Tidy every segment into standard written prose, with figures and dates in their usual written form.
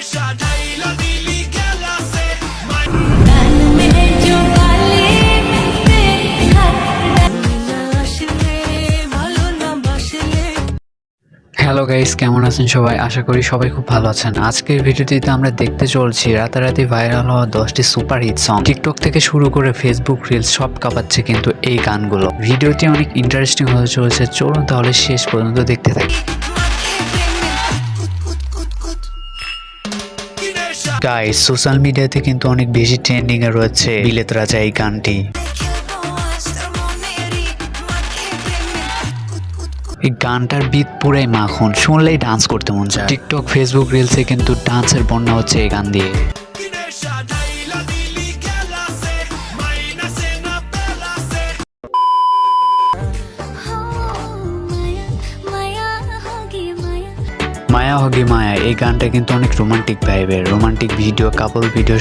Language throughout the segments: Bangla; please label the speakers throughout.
Speaker 1: হ্যালো গাইস, কেমন আছেন সবাই? আশা করি সবাই খুব ভালো আছেন। আজকের ভিডিওটিতে আমরা দেখতে চলছি রাতারাতি ভাইরাল হওয়া 10টি সুপার হিট সং। টিকটক থেকে শুরু করে ফেসবুক রিলস সব কাঁপাচ্ছে কিন্তু এই গানগুলো। ভিডিওটি অনেক ইন্টারেস্টিং হতে চলেছে, চলুন তাহলে শেষ পর্যন্ত দেখতে থাকি। গাইস, সোশ্যাল মিডিয়াতে কিন্তু অনেক বেশি ট্রেন্ডিং এ রয়েছে বিলেত রাজা এই গানটি। এই গানটার বিট পুরাই মাখন, শুনলেই ডান্স করতে মন চায়। টিকটক, ফেসবুক রিলসে কিন্তু ডান্সের বন্যা হচ্ছে এই গান দিয়ে। মায়া হোগি মায়া এই গানটা কিন্তু অনেক রোমান্টিক ভাইবের, রোমান্টিক ভিডিও, কাপল ভিডিও।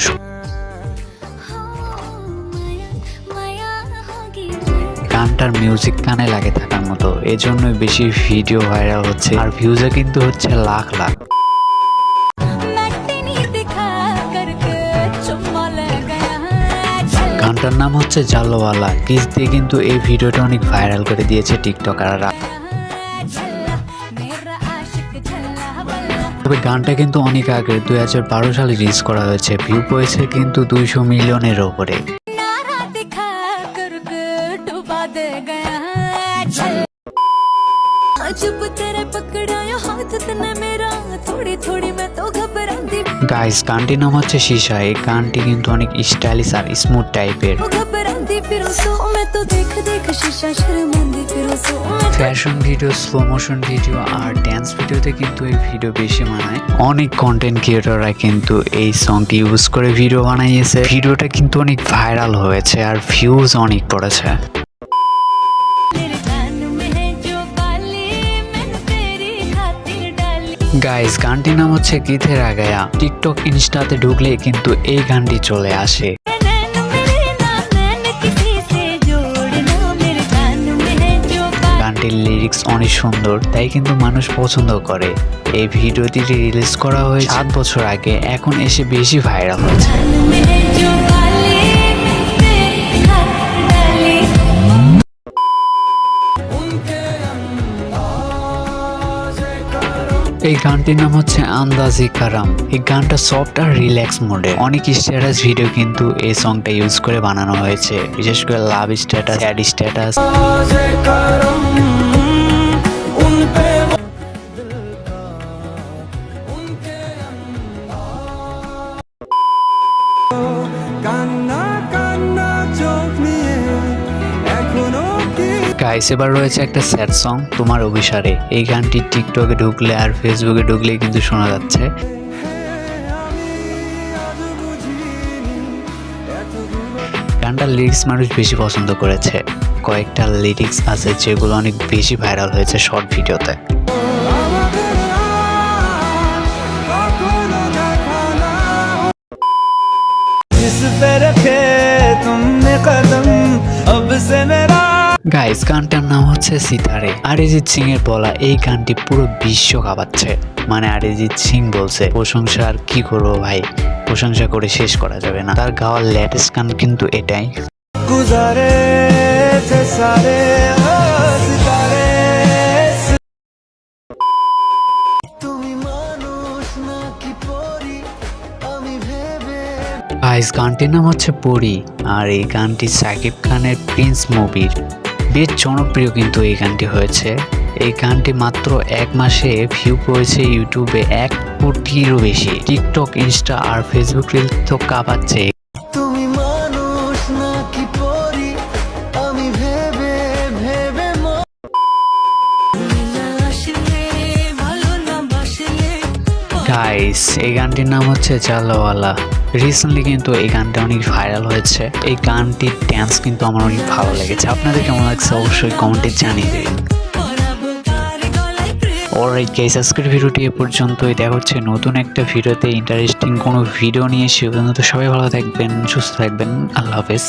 Speaker 1: গানটার মিউজিক কানে লাগে থাকার মতো, এজন্যই বেশি ভিডিও ভাইরাল হচ্ছে আর ভিউজে কিন্তু হচ্ছে লাখ লাখ। গানটার নাম হচ্ছে জাল্লোওয়ালা। কিস দিয়ে কিন্তু এই ভিডিওটা অনেক ভাইরাল করে দিয়েছে টিকটকাররা। তবে গানটা কিন্তু অনেক আগে 2012 সালে রিলিজ করা হয়েছে। ভিউ পেয়েছে কিন্তু 200 মিলিয়নের ওপরে। গাইস, গানটির নাম হচ্ছে শিশা। এই গানটি কিন্তু অনেক স্টাইলিশ আর স্মুথ টাইপের। Fashion video, slow motion video আর ড্যান্স ভিডিওতে কিন্তু এই ভিডিও বেশি মানায়। অনেক কন্টেন্ট ক্রিয়েটররা কিন্তু এই সংটি ইউজ করে ভিডিও বানাইয়েছে। ভিডিওটা কিন্তু অনেক ভাইরাল হয়েছে আর ভিউজ অনেক পড়েছে। গাইস, গানটির নাম হচ্ছে কিথে রাগায়া। টিকটক, ইনস্টাতে ঢুকলে কিন্তু এই গানটি চলে আসে। গানটির লিরিক্স অনেক সুন্দর, তাই কিন্তু মানুষ পছন্দ করে। এই ভিডিওটি রিলিজ করা হয়েছে 7 বছর আগে, এখন এসে বেশি ভাইরাল হয়েছে। এই গানটির নাম হচ্ছে আন্দাজি কারাম। এই গানটা সফট আর রিল্যাক্স মোডে। অনেক স্ট্যাটাস ভিডিও কিন্তু এই সংটা ইউজ করে বানানো হয়েছে, বিশেষ করে লাভ স্ট্যাটাস, স্যাড স্ট্যাটাস। গাইস, এবার রয়েছে একটা স্যাড সং, তোমার অভিসারে। এই গানটি টিকটকে ঢুকলে আর ফেসবুকে ঢুকলে কিন্তু শোনা যাচ্ছে। গানটার লিরিক্স মানুষ বেশি পছন্দ করেছে। কয়েকটা লিরিক্স আছে যেগুলো অনেক বেশি ভাইরাল হয়েছে শর্ট ভিডিওতে। গাইস, গানটার নাম হচ্ছে সিতারে। অরিজিৎ সিং এর বলা এই গানটি পুরো বিশ্ব কাঁপাচ্ছে। মানে অরিজিৎ সিং বলছে, প্রশংসা আর কি করবো ভাই, প্রশংসা করে শেষ করা যাবে না। তার গাওয়ার লেটেস্ট গান কিন্তু এটাই। গাইস, গানটির নাম হচ্ছে পরি আর এই গানটি সাকিব খানের প্রিন্স মুভির। বেশ জনপ্রিয় কিন্তু এই গানটি হয়েছে। এই গানটি মাত্র 1 মাসে ভিউ পেয়েছে ইউটিউবে 1 কোটিরও বেশি। টিকটক, ইনস্টা আর ফেসবুক রিল তো কাঁপাচ্ছে। গাইস, এই গানটির নাম হচ্ছে জাল্লোওয়ালা। রিসেন্টলি কিন্তু এই গানটা অনেক ভাইরাল হয়েছে। এই গানটির ড্যান্স কিন্তু আমার অনেক ভালো লেগেছে। আপনাদের কেমন লাগছে অবশ্যই কমেন্টে জানিয়ে দেবেন। অলরাইট গাইস, আজকের ভিডিওটি এ পর্যন্তই। দেখা হচ্ছে নতুন একটা ভিডিওতে, ইন্টারেস্টিং কোনো ভিডিও নিয়ে। সে পর্যন্ত সবাই ভালো থাকবেন, সুস্থ থাকবেন। আল্লাহ হাফেজ।